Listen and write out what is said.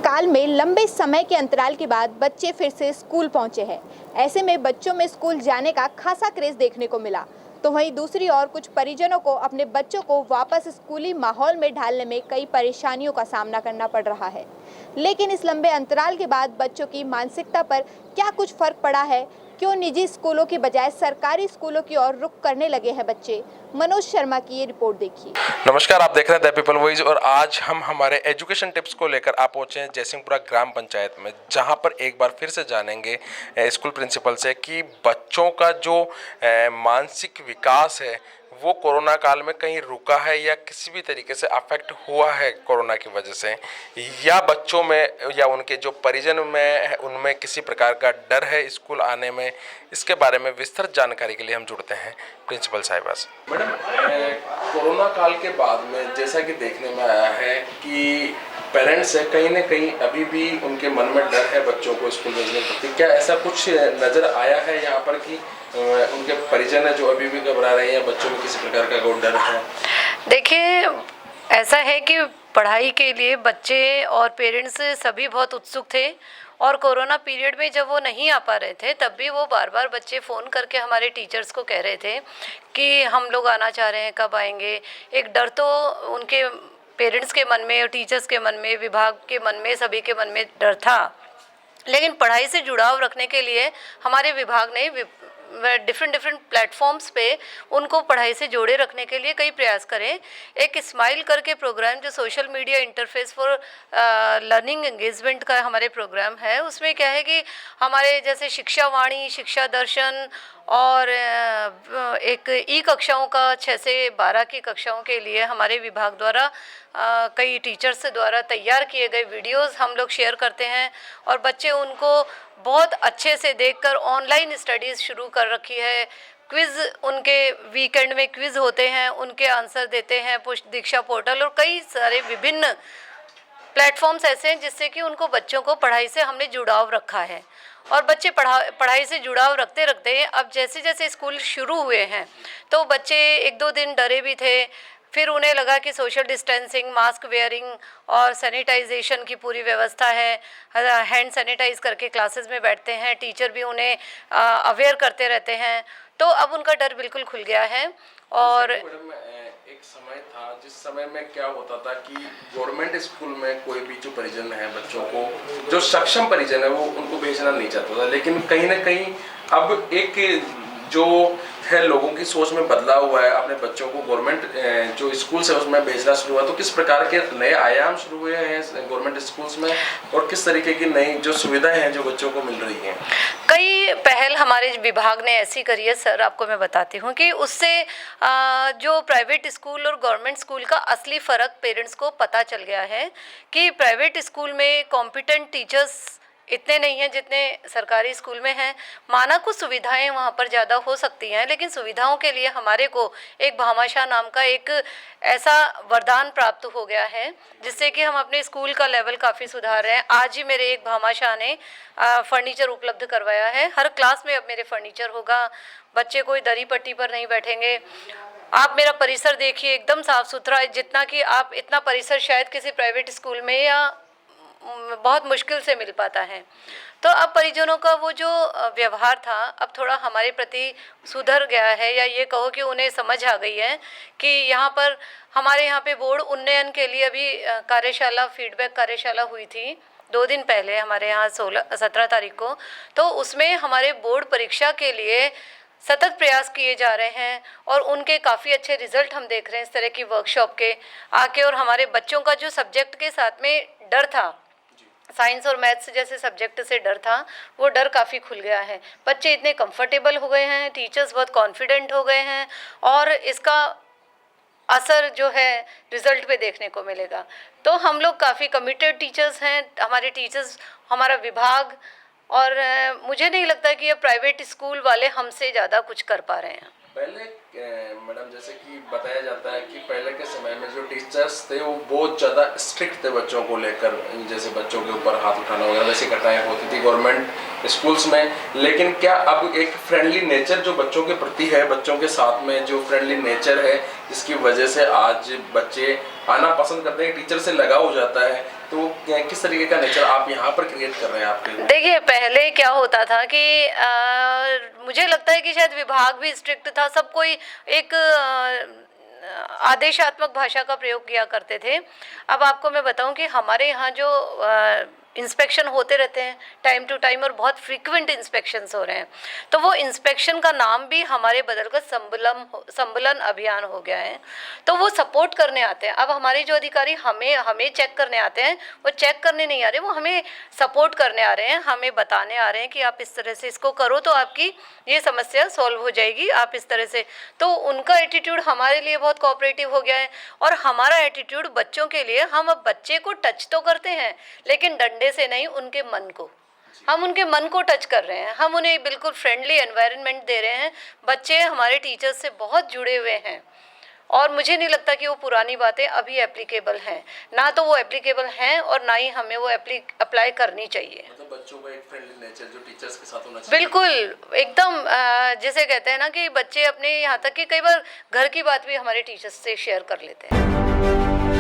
काल में लंबे समय के अंतराल के बाद बच्चे फिर से स्कूल पहुंचे हैं। ऐसे में बच्चों में स्कूल जाने का खासा क्रेज देखने को मिला। तो वहीं दूसरी ओर कुछ परिजनों को अपने बच्चों को वापस स्कूली माहौल में ढालने में कई परेशानियों का सामना करना पड़ रहा है। लेकिन इस लंबे अंतराल के बाद बच्चों की मानसिकता पर क्या कुछ फर्क पड़ा है? क्यों निजी स्कूलों की बजाय सरकारी स्कूलों की ओर रुख करने लगे हैं बच्चे? मनोज शर्मा की ये रिपोर्ट देखिए। नमस्कार, आप देख रहे हैं द पीपल वॉइस और आज हम हमारे एजुकेशन टिप्स को लेकर आप पहुंचे हैं जयसिंहपुरा ग्राम पंचायत में, जहां पर एक बार फिर से जानेंगे स्कूल प्रिंसिपल से कि बच्चों का जो मानसिक विकास है वो कोरोना काल में कहीं रुका है या किसी भी तरीके से अफेक्ट हुआ है कोरोना की वजह से, या बच्चों में या उनके जो परिजन में उनमें किसी प्रकार का डर है स्कूल आने में। इसके बारे में विस्तृत जानकारी के लिए हम जुड़ते हैं प्रिंसिपल साहिबा से। मैडम, कोरोना काल के बाद में जैसा कि देखने में आया है कि पेरेंट्स है कहीं ना कहीं अभी भी उनके मन में डर है बच्चों को स्कूल भेजने के प्रति। क्या ऐसा कुछ नज़र आया है यहाँ पर कि उनके परिजन है जो अभी भी घबरा रहे हैं या बच्चों में किसी प्रकार का कोई डर है? देखिए, ऐसा है कि पढ़ाई के लिए बच्चे और पेरेंट्स सभी बहुत उत्सुक थे और कोरोना पीरियड में जब वो नहीं आ पा रहे थे तब भी वो बार बार बच्चे फ़ोन करके हमारे टीचर्स को कह रहे थे कि हम लोग आना चाह रहे हैं, कब आएंगे। एक डर तो उनके पेरेंट्स के मन में और टीचर्स के मन में, विभाग के मन में, सभी के मन में डर था। लेकिन पढ़ाई से जुड़ाव रखने के लिए हमारे विभाग ने डिफरेंट प्लेटफॉर्म्स पे उनको पढ़ाई से जोड़े रखने के लिए कई प्रयास करें। एक स्माइल करके प्रोग्राम जो social media interface for learning engagement का हमारे प्रोग्राम है, उसमें क्या है कि हमारे जैसे शिक्षा वाणी, शिक्षा दर्शन और एक ई कक्षाओं का 6 से 12 की कक्षाओं के लिए हमारे विभाग द्वारा कई टीचर्स द्वारा तैयार किए गए वीडियोस हम लोग शेयर करते हैं और बच्चे उनको बहुत अच्छे से देखकर ऑनलाइन स्टडीज़ शुरू कर रखी है। क्विज़ उनके वीकेंड में क्विज़ होते हैं, उनके आंसर देते हैं पुष्ट दीक्षा पोर्टल और कई सारे विभिन्न प्लेटफॉर्म्स ऐसे हैं जिससे कि उनको बच्चों को पढ़ाई से हमने जुड़ाव रखा है। और बच्चे पढ़ाई से जुड़ाव रखते रखते अब जैसे जैसे स्कूल शुरू हुए हैं तो बच्चे 1-2 दिन डरे भी थे। फिर उन्हें लगा कि सोशल डिस्टेंसिंग, मास्क वेयरिंग और सैनिटाइजेशन की पूरी व्यवस्था है। हैंड सैनिटाइज करके क्लासेस में बैठते हैं, टीचर भी उन्हें अवेयर करते रहते हैं। तो अब उनका डर बिल्कुल खुल गया है। और एक समय था जिस समय में क्या होता था कि गवर्नमेंट स्कूल में कोई भी जो परिजन है बच्चों को, जो सक्षम परिजन है वो उनको भेजना नहीं चाहता था। लेकिन कहीं ना कहीं अब एक जो है लोगों की सोच में बदलाव हुआ है, अपने बच्चों को गवर्नमेंट जो स्कूल से उसमें भेजना शुरू हुआ। तो किस प्रकार के नए आयाम शुरू हुए हैं गवर्नमेंट स्कूल्स में और किस तरीके की नई जो सुविधाएं हैं जो बच्चों को मिल रही हैं? कई पहल हमारे विभाग ने ऐसी करी है सर, आपको मैं बताती हूँ कि उससे जो प्राइवेट स्कूल और गवर्नमेंट स्कूल का असली फ़र्क पेरेंट्स को पता चल गया है कि प्राइवेट स्कूल में कॉम्पिटेंट टीचर्स इतने नहीं हैं जितने सरकारी स्कूल में हैं। माना कुछ सुविधाएं वहाँ पर ज़्यादा हो सकती हैं, लेकिन सुविधाओं के लिए हमारे को एक भामाशाह नाम का एक ऐसा वरदान प्राप्त हो गया है जिससे कि हम अपने स्कूल का लेवल काफ़ी सुधार रहे हैं। आज ही मेरे एक भामाशाह ने फर्नीचर उपलब्ध करवाया है। हर क्लास में अब मेरे फर्नीचर होगा, बच्चे कोई दरी पट्टी पर नहीं बैठेंगे। आप मेरा परिसर देखिए, एकदम साफ़ सुथरा, जितना कि आप इतना परिसर शायद किसी प्राइवेट स्कूल में या बहुत मुश्किल से मिल पाता है। तो अब परिजनों का वो जो व्यवहार था अब थोड़ा हमारे प्रति सुधर गया है, या ये कहो कि उन्हें समझ आ गई है कि यहाँ पर हमारे यहाँ पे बोर्ड उन्नयन के लिए अभी कार्यशाला, फीडबैक कार्यशाला हुई थी 2 दिन पहले हमारे यहाँ 17 तारीख को। तो उसमें हमारे बोर्ड परीक्षा के लिए सतत प्रयास किए जा रहे हैं और उनके काफ़ी अच्छे रिजल्ट हम देख रहे हैं इस तरह की वर्कशॉप के आके। और हमारे बच्चों का जो सब्जेक्ट के साथ में डर था, साइंस और मैथ्स जैसे सब्जेक्ट से डर था, वो डर काफ़ी खुल गया है। बच्चे इतने कंफर्टेबल हो गए हैं, टीचर्स बहुत कॉन्फिडेंट हो गए हैं और इसका असर जो है रिज़ल्ट पे देखने को मिलेगा। तो हम लोग काफ़ी कमिटेड टीचर्स हैं, हमारे टीचर्स, हमारा विभाग, और मुझे नहीं लगता कि ये प्राइवेट स्कूल वाले हमसे ज़्यादा कुछ कर पा रहे हैं। पहले मैडम जैसे कि बताया जाता है कि पहले के समय में जो टीचर्स थे वो बहुत ज़्यादा स्ट्रिक्ट थे बच्चों को लेकर, जैसे बच्चों के ऊपर हाथ उठाना वगैरह वैसी घटनाएं होती थी गवर्नमेंट स्कूल्स में। लेकिन क्या अब एक फ्रेंडली नेचर जो बच्चों के प्रति है, बच्चों के साथ में जो फ्रेंडली नेचर है जिसकी वजह से आज बच्चे आना पसंद करते हैं, टीचर से लगाव हो जाता है, तो किस तरीके का नेचर आप यहाँ पर क्रिएट कर रहे हैं आपके? देखिए पहले क्या होता था कि मुझे लगता है कि शायद विभाग भी स्ट्रिक्ट था, सब कोई एक आदेशात्मक भाषा का प्रयोग किया करते थे। अब आपको मैं बताऊं कि हमारे यहाँ जो इंस्पेक्शन होते रहते हैं टाइम टू टाइम और बहुत फ्रीक्वेंट इंस्पेक्शंस हो रहे हैं, तो वो इंस्पेक्शन का नाम भी हमारे बदलकर संबलन अभियान हो गया है। तो वो सपोर्ट करने आते हैं। अब हमारे जो अधिकारी हमें चेक करने आते हैं, वो चेक करने नहीं आ रहे, वो हमें सपोर्ट करने आ रहे हैं, हमें बताने आ रहे हैं कि आप इस तरह से इसको करो तो आपकी ये समस्या सॉल्व हो जाएगी, आप इस तरह से। तो उनका एटीट्यूड हमारे लिए बहुत कोऑपरेटिव हो गया है और हमारा एटीट्यूड बच्चों के लिए, हम अब बच्चे को टच तो करते हैं लेकिन डंडे से नहीं, उनके मन को, हम उनके मन को टच कर रहे हैं, हम उन्हें बिल्कुल फ्रेंडली एनवायरनमेंट दे रहे हैं। बच्चे हमारे टीचर्स से बहुत जुड़े हुए हैं और मुझे नहीं लगता कि वो पुरानी बातें अभी एप्लीकेबल हैं, ना तो वो एप्लीकेबल हैं और ना ही हमें वो अप्लाई करनी चाहिए। मतलब बच्चों का एक फ्रेंडली नेचर जो टीचर्स के साथ होना चाहिए। बिल्कुल एकदम जैसे कहते हैं ना कि बच्चे अपने, यहाँ तक कि कई बार घर की बात भी हमारे टीचर्स से शेयर कर लेते हैं।